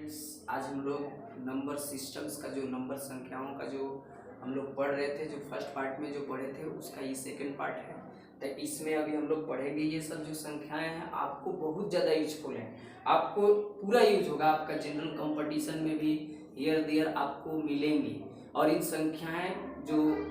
आज हम लोग नंबर सिस्टम्स का जो नंबर संख्याओं का जो हम लोग पढ़ रहे थे, जो फर्स्ट पार्ट में जो पढ़े थे उसका ये सेकंड पार्ट है। तो इसमें अभी हम लोग पढ़ेंगे ये सब जो संख्याएं हैं आपको बहुत ज़्यादा यूजफुल है, आपको पूरा यूज होगा, आपका जनरल कंपटीशन में भी हियर देयर आपको मिलेंगी। और इन संख्याओं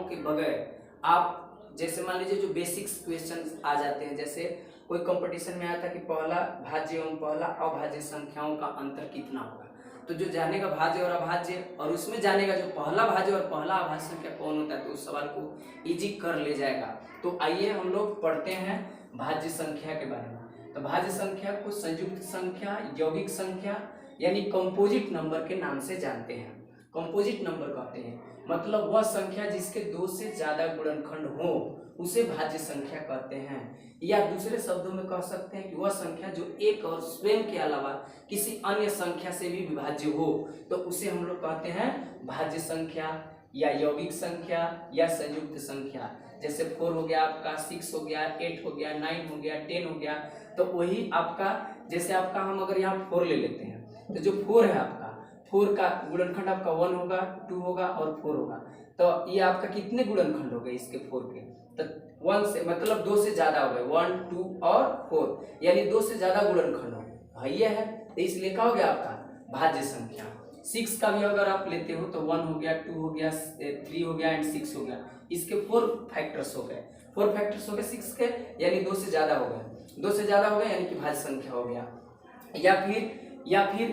के बगैर आप जैसे मान लीजिए जो बेसिक्स क्वेश्चन आ जाते हैं, जैसे कोई कंपटीशन में आया था कि पहला भाज्य एवं पहला अभाज्य संख्याओं का अंतर कितना होगा, तो जो जानेगा भाज्य और अभाज्य और उसमें जानेगा जो पहला भाज्य और पहला अभाज्य संख्या कौन होता है, तो उस सवाल को इजी कर ले जाएगा। तो आइए हम लोग पढ़ते हैं भाज्य संख्या के बारे में। तो भाज्य संख्या को संयुक्त संख्या, यौगिक संख्या यानी कंपोजिट नंबर के नाम से जानते हैं। कंपोजिट नंबर कहते हैं मतलब वह संख्या जिसके दो से ज्यादा गुणनखंड हो उसे भाज्य संख्या कहते हैं, या दूसरे शब्दों में कह सकते हैं कि वह संख्या जो एक और स्वयं के अलावा किसी अन्य संख्या से भी विभाज्य हो तो उसे हम लोग कहते हैं भाज्य संख्या या यौगिक संख्या या संयुक्त संख्या। जैसे 4 हो गया आपका, 6 हो गया, 8 हो गया, 9 हो गया, 10 हो गया, तो वही आपका जैसे आपका हम अगर यहाँ 4 ले लेते हैं तो जो 4 है आपका 4 का गुणनखंड आपका 1 होगा, 2 होगा और 4 होगा। तो ये आपका कितने गुणनखंड हो गए इसके 4 के, तो 1 से मतलब 2 से ज्यादा हो गए, 1, 2 और 4 यानी 2 से ज्यादा गुणनखंड हो भाई ये है, तो इसलिए क्या हो गया आपका भाज्य संख्या। 6 का भी अगर आप लेते हो तो 1 हो गया, 2 हो गया, 3 हो गया एंड 6 हो गया, इसके 4 फैक्टर्स हो गए, 4 फैक्टर्स हो गए 6 के यानी 2 से ज्यादा हो गए, 2 से ज्यादा हो गए यानी कि भाज्य संख्या हो गया। या फिर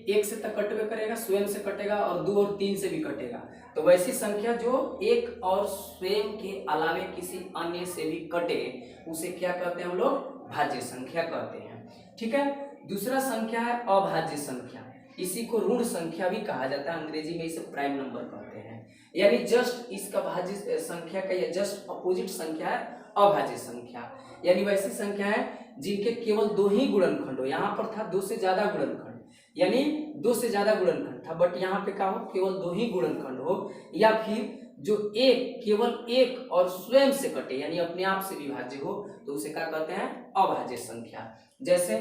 एक से तक कटवे करेगा, स्वयं से कटेगा और 2 और 3 से भी कटेगा, तो वैसी संख्या जो एक और स्वयं के अलावे किसी अन्य से भी कटे उसे क्या कहते हैं हम लोग भाज्य संख्या कहते हैं। ठीक है, दूसरा संख्या है अभाज्य संख्या, इसी को ऋण संख्या भी कहा जाता है, अंग्रेजी में इसे प्राइम नंबर कहते हैं। यानी जस्ट इसका भाज्य संख्या का या जस्ट अपोजिट संख्या है अभाज्य संख्या, यानी वैसी संख्या है जिनके केवल 2 ही गुणनखंड हो। यहाँ पर था 2 से ज्यादा गुणनखंड, यानी 2 से ज्यादा गुणनखंड था, बट यहाँ पे क्या हो केवल 2 ही गुणनखंड हो, या फिर जो केवल एक और स्वयं से कटे यानी अपने आप से विभाज्य हो तो उसे क्या कहते हैं अभाज्य संख्या। जैसे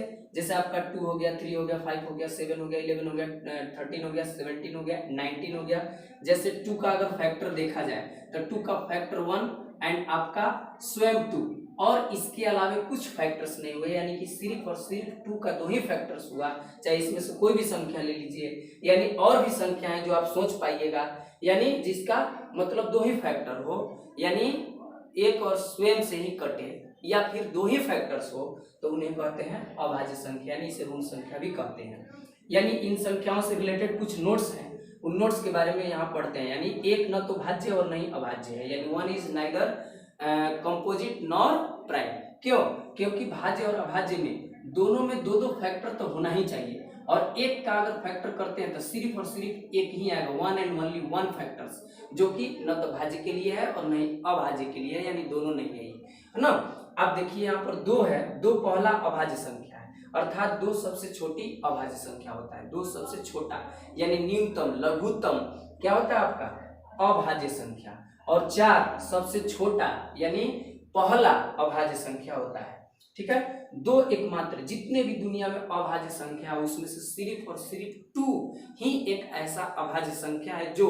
आपका 2 हो गया, 3 हो गया, 5 हो गया, 7 हो गया, 11 हो गया, 13 हो गया, 17 हो गया, 19 हो गया। जैसे 2 का अगर फैक्टर देखा जाए तो 2 का फैक्टर 1 एंड आपका स्वयं 2 और इसके अलावा कुछ फैक्टर्स नहीं हुए, यानी कि सिर्फ और सिर्फ 2 का 2 ही फैक्टर्स हुआ, चाहे इसमें से कोई भी संख्या ले लीजिए, यानी और भी संख्याएं जो आप सोच पाइएगा, यानी जिसका मतलब 2 ही फैक्टर हो, यानी एक और स्वयं से ही कटे या फिर 2 ही फैक्टर्स हो तो उन्हें कहते हैं अभाज्य संख्या, यानी इसे ऋण संख्या भी कहते हैं। यानी इन संख्याओं से रिलेटेड कुछ नोट्स हैं, उन नोट्स के बारे में यहाँ पढ़ते हैं। यानी एक न तो भाज्य और नहीं अभाज्य है, यानी 1 is neither composite nor prime. क्यों? क्योंकि भाज्य और अभाज्य में दोनों में 2-2 फैक्टर तो होना ही चाहिए, और एक का अगर फैक्टर करते हैं तो सिर्फ और सिर्फ एक ही आएगा, 1 एंड ओनली 1 फैक्टर्स, जो कि न तो भाज्य के लिए है और नहीं अभाज्य के लिए, यानी दोनों नहीं है ना। अब देखिए यहाँ पर 2 है, 2 पहला अभाज्य संख्या है, अर्थात 2 सबसे छोटी अभाज्य संख्या होता है, 2 सबसे छोटा यानी न्यूनतम लघुत्तम क्या होता है आपका अभाज्य संख्या, और 4 सबसे छोटा यानी पहला अभाज्य संख्या होता है। ठीक है, 2 एकमात्र जितने भी दुनिया में अभाज्य संख्या है उसमें से सिर्फ और सिर्फ 2 ही एक ऐसा अभाज्य संख्या है जो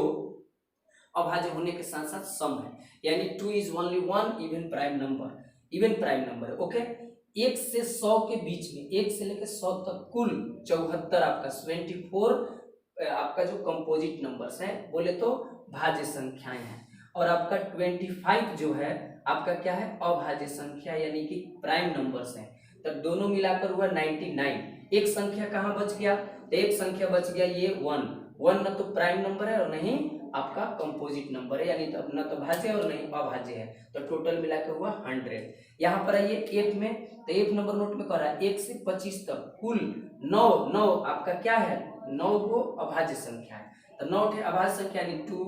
अभाज्य होने के साथ साथ सम है, यानी 2 is only 1 even prime number है। ओके, 1 से 100 के बीच में 1 से लेकर 100 तक कुल 74 आपका 24 आपका जो कंपोजिट नंबर्स है बोले तो भाज्य संख्याएं हैं, और आपका 25 जो है आपका क्या है अभाज्य संख्या यानी कि प्राइम नंबर्स हैं। तो दोनों मिलाकर हुआ 99। एक संख्या कहाँ बच गया, तो एक संख्या बच गया ये 1 न तो प्राइम नंबर है और नहीं आपका कंपोजिट नंबर है, यानी तो न तो भाज्य और नहीं अभाज्य है, तो टोटल मिलाकर हुआ 100। यहाँ पर आइए 8 में, तो 1 नंबर नोट में कह रहा है 1 से 25 तक कुल 9 आपका क्या है 9 को अभाज्य संख्या है, तो 9 है अभाज्य संख्या, यानी 2,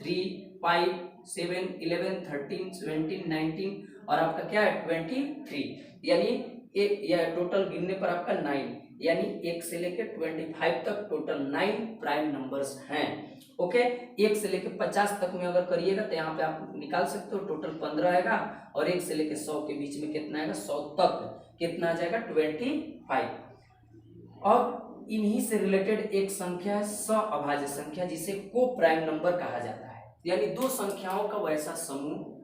3, 5, 7, 11, 13, 17, 19 और आपका क्या है 23, यानी यह टोटल गिनने पर आपका 9, यानी 1 से लेकर 25 तक टोटल 9 प्राइम नंबर्स हैं। ओके, 1 से लेकर 50 तक में अगर करिएगा तो यहाँ पे आप निकाल सकते हो, टोटल 15 आएगा, और 1 से लेकर 100 के बीच में कितना आएगा 100 तक कितना आ जाएगा 25। और इन्हीं से रिलेटेड एक संख्या है सअभाज्य संख्या, जिसे को प्राइम नंबर कहा जाता है। यानी दो संख्याओं का वैसा समूह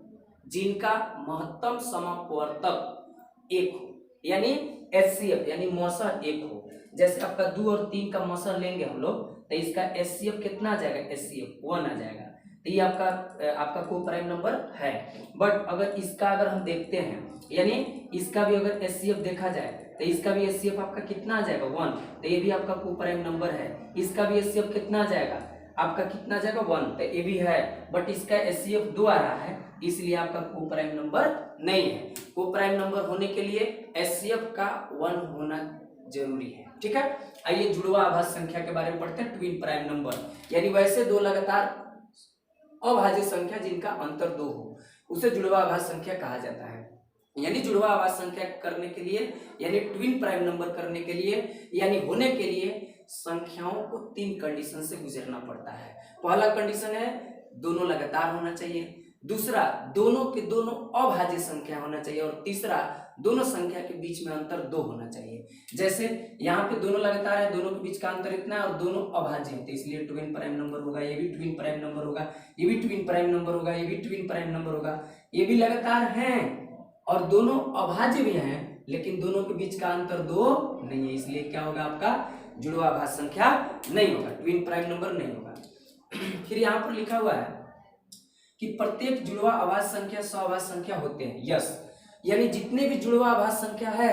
जिनका महत्तम समापवर्तक एक हो, यानी एचसीएफ यानी मौसा एक हो। जैसे आपका 2 और 3 का मौसा लेंगे हम लोग, तो इसका एचसीएफ कितना आ जाएगा, एचसीएफ 1 आ जाएगा। तो ये आपका को प्राइम नंबर है। बट अगर इसका अगर हम देखते हैं, यानी इसका भी अगर एचसीएफ देखा जाए तो इसका भी एचसीएफ आपका कितना आ जाएगा 1, तो ये भी आपका को प्राइम नंबर है। इसका भी एचसीएफ कितना आ जाएगा आपका, कितना आ जाएगा 1, तो ये भी है। बट इसका एचसीएफ 2 आ रहा है, इसलिए आपका को प्राइम नंबर नहीं है। को प्राइम नंबर होने के लिए एचसीएफ का 1 होना जरूरी है। ठीक है, आइए जुड़वा आभाज्य संख्या के बारे में पढ़ते हैं। ट्विन प्राइम नंबर यानी वैसे दो लगातार अभाज्य संख्या जिनका अंतर 2 हो, उसे जुड़वा आभाज्य संख्या कहा जाता है। यानी जुड़वा आभाज्य संख्या करने के लिए, यानी ट्विन प्राइम नंबर करने के लिए, यानी होने के लिए संख्याओं को 3 कंडीशन से गुजरना पड़ता है। पहला कंडीशन है दोनों लगातार होना चाहिए, दूसरा दोनों के दोनों अभाज्य संख्या होना चाहिए, और तीसरा दोनों संख्या के बीच में अंतर 2 होना चाहिए। जैसे यहाँ पे दोनों लगातार है, दोनों के बीच का अंतर इतना है और दोनों अभाज्य है, तो इसलिए ट्विन प्राइम नंबर होगा। ये भी ट्विन प्राइम नंबर होगा, ये भी ट्विन प्राइम नंबर होगा, ये भी ट्विन प्राइम नंबर होगा। ये भी लगातार हैं और दोनों अभाज्य भी हैं, लेकिन दोनों के बीच का अंतर 2 नहीं है, इसलिए क्या होगा आपका जुड़वा आभाज्य संख्या नहीं होगा, ट्विन प्राइम नंबर नहीं होगा। फिर यहाँ पर लिखा हुआ है कि प्रत्येक जुड़वा आभाज्य संख्या सअभाज्य संख्या होते हैं। यस, यानी जितने भी जुड़वा आभाज्य संख्या है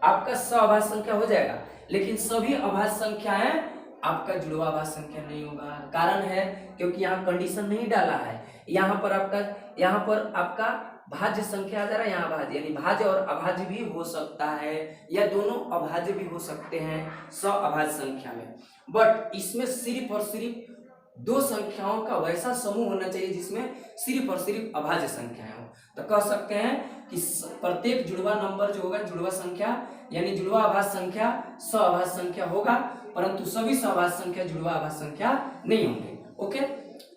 आपका सअभाज्य संख्या हो जाएगा, लेकिन सभी अभाज्य संख्याएं आपका जुड़वा आभाज्य संख्या नहीं होगा। कारण है क्योंकि यहाँ कंडीशन नहीं डाला है। यहाँ पर आपका भाज्य संख्या आ जा रहा है, यहाँ भाज्य, यानी भाज्य और अभाज्य भी हो सकता है, या दोनों अभाज्य भी हो सकते हैं सअभाज्य संख्या में। बट इसमें सिर्फ और सिर्फ 2 संख्याओं का वैसा समूह होना चाहिए जिसमें सिर्फ और सिर्फ अभाज्य संख्याएं हो। तो कह सकते हैं कि प्रत्येक जुड़वा नंबर जो होगा, जुड़वा संख्या यानी जुड़वा आभाज्य संख्या सअभाज्य संख्या होगा, परंतु सभी सअभाज्य संख्या जुड़वा आभाज्य संख्या नहीं होंगे। ओके,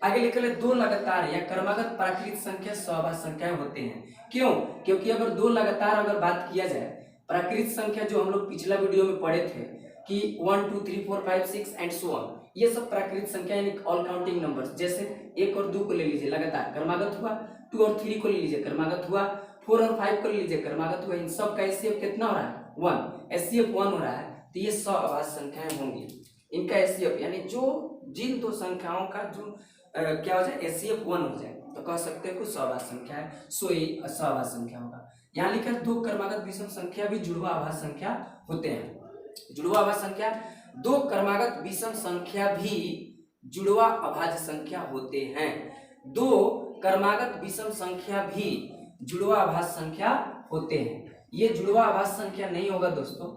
आगे लिख ले 2 लगातार या क्रमागत प्राकृत संख्या सअभाज्य संख्याएं होते हैं। क्यों? क्योंकि अगर 2 लगातार अगर बात किया जाए, प्राकृत संख्या जो हम लोग पिछला वीडियो में पढ़े थे कि 1 2 3 4 5 6 एंड सो ऑन, ये सब प्राकृत संख्या यानी ऑल काउंटिंग नंबर्स। जैसे 1 और 2 को ले लीजिए लगातार क्रमागत हुआ, 2 और 3 को ले लीजिए क्रमागत हुआ, 4 और 5 को ले लीजिए क्रमागत हुआ। इन सब का एचसीएफ कितना हो रहा है 1, एचसीएफ 1 हो रहा है, तो ये सअभाज्य संख्याएं होंगी। इनका एचसीएफ यानी जिन 2 संख्याओं का जो क्या हो जाए एचसीएफ 1 हो जाए, तो कह सकते हैं कुछ सअभाज्य संख्या है, सो ये सअभाज्य संख्या होगा। यहाँ लिखा है 2 क्रमागत विषम संख्या भी जुड़वा आभाज्य संख्या होते हैं। जुड़वा आभाज्य संख्या 2 क्रमागत विषम संख्या भी जुड़वा अभाज्य संख्या होते हैं। 2 क्रमागत विषम संख्या भी जुड़वा अभाज्य संख्या होते हैं। ये जुड़वा अभाज्य संख्या नहीं होगा दोस्तों,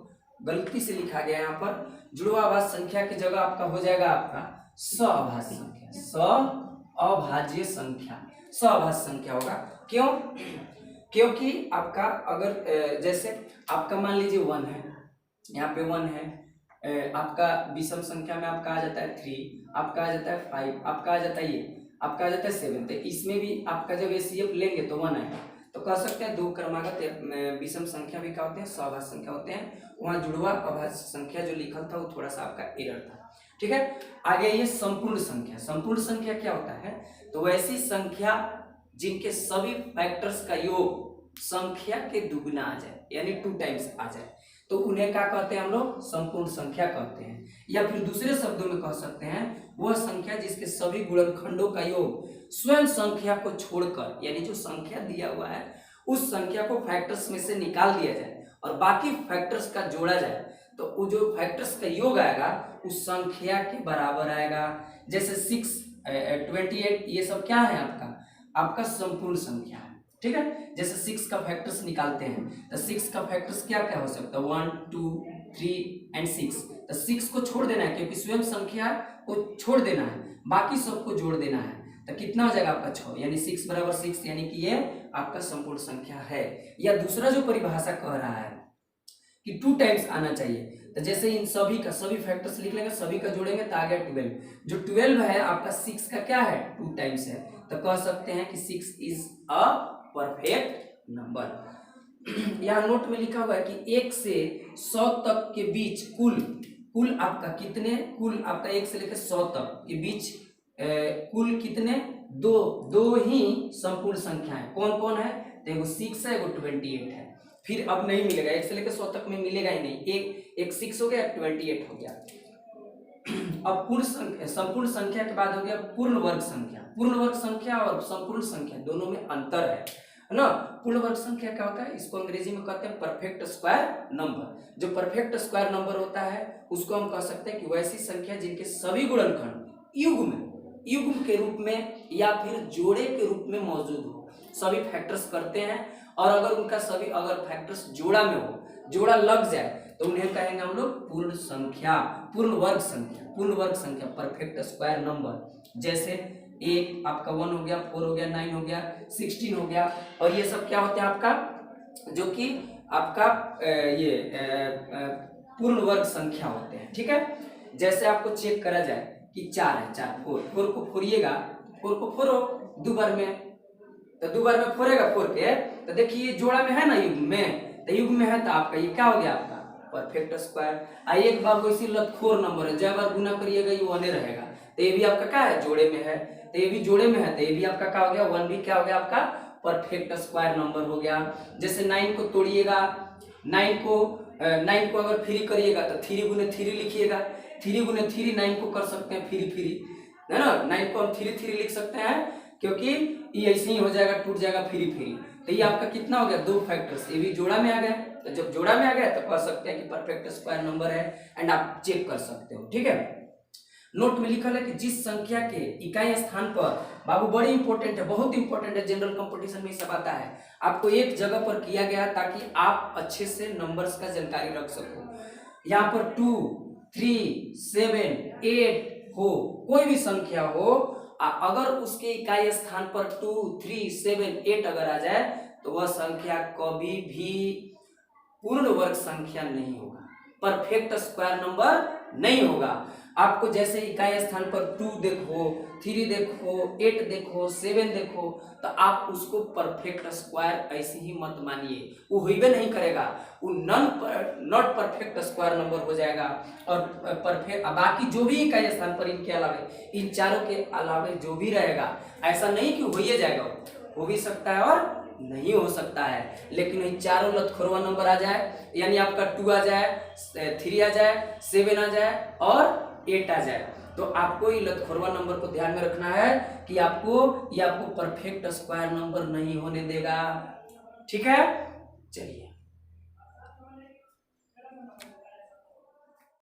गलती से लिखा गया यहाँ पर। जुड़वा अभाज्य संख्या की जगह आपका हो जाएगा आपका सअभाज्य संख्या, सअभाज्य संख्या, सअभाज्य संख्या होगा। क्यों? क्योंकि आपका अगर जैसे आपका मान लीजिए 1 है, यहाँ पे 1 है, आपका विषम संख्या में आपका आ जाता है 3, आपका आ जाता है 5, आपका आ जाता है ये, आपका आ जाता है 7, तो इसमें भी आपका जब एचसीएफ लेंगे तो 1 आएगा। तो कह सकते हैं 2 क्रमागत विषम संख्या भी क्या होते हैं सअभाज्य संख्या होते हैं। वहाँ जुड़वा अभाज्य संख्या जो लिखा था वो थोड़ा सा आपका एरर था। ठीक है, आगे ये संपूर्ण संख्या। संपूर्ण संख्या क्या होता है? तो वैसी संख्या जिनके सभी फैक्टर्स का योग संख्या के दुगुना आ जाए, यानी 2 टाइम्स आ जाए, तो उन्हें क्या कहते हैं हम लोग? संपूर्ण संख्या कहते हैं। या फिर दूसरे शब्दों में कह सकते हैं वह संख्या जिसके सभी गुणनखंडों का योग स्वयं संख्या को छोड़कर, यानी जो संख्या दिया हुआ है उस संख्या को फैक्टर्स में से निकाल दिया जाए और बाकी फैक्टर्स का जोड़ा जाए, तो वो जो फैक्टर्स का योग आएगा उस संख्या के बराबर आएगा। जैसे 6, 28, ये सब क्या है आपका संपूर्ण संख्या है। ठीक है, जैसे 6 का फैक्टर्स निकालते हैं तो 6 का फैक्टर्स क्या क्या हो सकता है 1 2 3 एंड 6। तो 6 को छोड़ देना है क्योंकि स्वयं संख्या को छोड़ देना है, बाकी सबको जोड़ देना है, तो कितना हो जाएगा आपका 6, यानी 6 बराबर 6, यानी कि ये आपका संपूर्ण संख्या है। या दूसरा जो परिभाषा कह रहा है कि 2 टाइम्स आना चाहिए, तो जैसे इन सभी का सभी फैक्टर्स लिख लेंगे, सभी का जोड़ेंगे तो आ गया 12। जो 12 है आपका 6 का क्या है 2 टाइम्स है, तो कह सकते हैं कि 6 इज अ परफेक्ट नंबर। यहाँ नोट में लिखा हुआ है कि 1 से 100 तक के बीच कुल कुल आपका कितने, कुल आपका 1 से लेकर 100 तक के बीच कुल कितने, दो ही संपूर्ण संख्याएं कौन कौन है, तो एगो 6 है, एगो 28 है। फिर अब नहीं मिलेगा, 1 से लेकर 100 तक में मिलेगा ही नहीं, एक 6 हो गया, 28 हो गया। अब पूर्ण संख्या, संपूर्ण संख्या के बाद हो गया पूर्ण वर्ग संख्या। पूर्ण वर्ग संख्या और संपूर्ण संख्या दोनों में अंतर है ना। पूर्ण वर्ग संख्या क्या होता है, इसको अंग्रेजी में कहते हैं परफेक्ट स्क्वायर नंबर। जो परफेक्ट स्क्वायर नंबर होता है उसको हम कह सकते हैं कि वैसी संख्या जिनके सभी गुणनखंड युग्म के रूप में या फिर जोड़े के रूप में मौजूद हो, सभी फैक्टर्स करते हैं, और अगर उनका सभी अगर फैक्टर्स जोड़ा में हो, जोड़ा लग जाए, तो उन्हें कहेंगे हम लोग पूर्ण संख्या, पूर्ण वर्ग संख्या परफेक्ट स्क्वायर नंबर। जैसे 1 आपका 1 हो गया, 4 हो गया, 9 हो गया, 16 हो गया, और ये सब क्या होते हैं आपका, जो कि आपका पूर्ण वर्ग संख्या होते हैं। ठीक है, जैसे आपको चेक करा जाए कि 4 है, 4 को फोड़िएगा, 4 को फोड़ो 2 बार में, तो 2 बार में फोड़ेगा, फोड़ के तो देखिए जोड़ा में है ना, युग्म में, तो युग्म में है तो आपका ये क्या हो गया, आपका परफेक्ट स्क्वायर। एक बार कोई लतखोर नंबर है, जब बार गुना करिएगा ये 1 रहेगा, तो ये भी आपका क्या है, जोड़े में है, तो ये भी जोड़े में है, तो ये भी आपका क्या हो गया, 1 भी क्या हो गया, आपका परफेक्ट स्क्वायर नंबर हो गया। जैसे 9 को तोड़िएगा, 9 को अगर 3 करिएगा तो 3 गुने 3 लिखिएगा, 3 गुने 3 9 को कर सकते हैं, फ्री है ना, 9 को हम 3 लिख सकते हैं, क्योंकि ये ऐसे ही हो जाएगा, टूट जाएगा फ्री। तो ये आपका कितना हो गया, 2 फैक्टर्स, ये भी जोड़ा में आ गया। तो जब जोड़ा में आ गया तो कह सकते हैं कि परफेक्ट स्क्वायर नंबर है, एंड आप चेक कर सकते हो। ठीक है, नोट में लिखा है कि जिस संख्या के इकाई स्थान पर, बाबू बड़ी इंपॉर्टेंट है, बहुत इंपॉर्टेंट है, जनरल कंपटीशन में सब आता है, आपको एक जगह पर किया गया ताकि आप अच्छे से नंबर्स का जानकारी रख सको। यहाँ पर 2, 3, 7, 8 हो, कोई भी संख्या हो, अगर उसके इकाई स्थान पर 2, 3, 7, 8 अगर आ जाए तो वह संख्या कभी भी पूर्ण वर्ग संख्या नहीं होगा, परफेक्ट स्क्वायर नंबर नहीं होगा। आपको जैसे इकाई स्थान पर 2 देखो, 3 देखो, 8 देखो, 7 देखो, तो आप उसको परफेक्ट स्क्वायर ऐसे ही मत मानिए, वो होइबे नहीं करेगा, वो नॉट परफेक्ट स्क्वायर नंबर हो जाएगा। और परफेक्ट बाकी जो भी इकाई स्थान पर इनके अलावे, इन चारों के अलावे जो भी रहेगा, ऐसा नहीं कि हो ही जाएगा, हो भी सकता है और नहीं हो सकता है, लेकिन इन चारों लतखोरवा नंबर आ जाए, यानी आपका 2 आ जाए, 3 आ जाए, 7 आ जाए और 8 आ जाए, तो आपको ये लतखोरवा नंबर को ध्यान में रखना है कि आपको परफेक्ट स्क्वायर नंबर नहीं होने देगा। ठीक है, चलिए।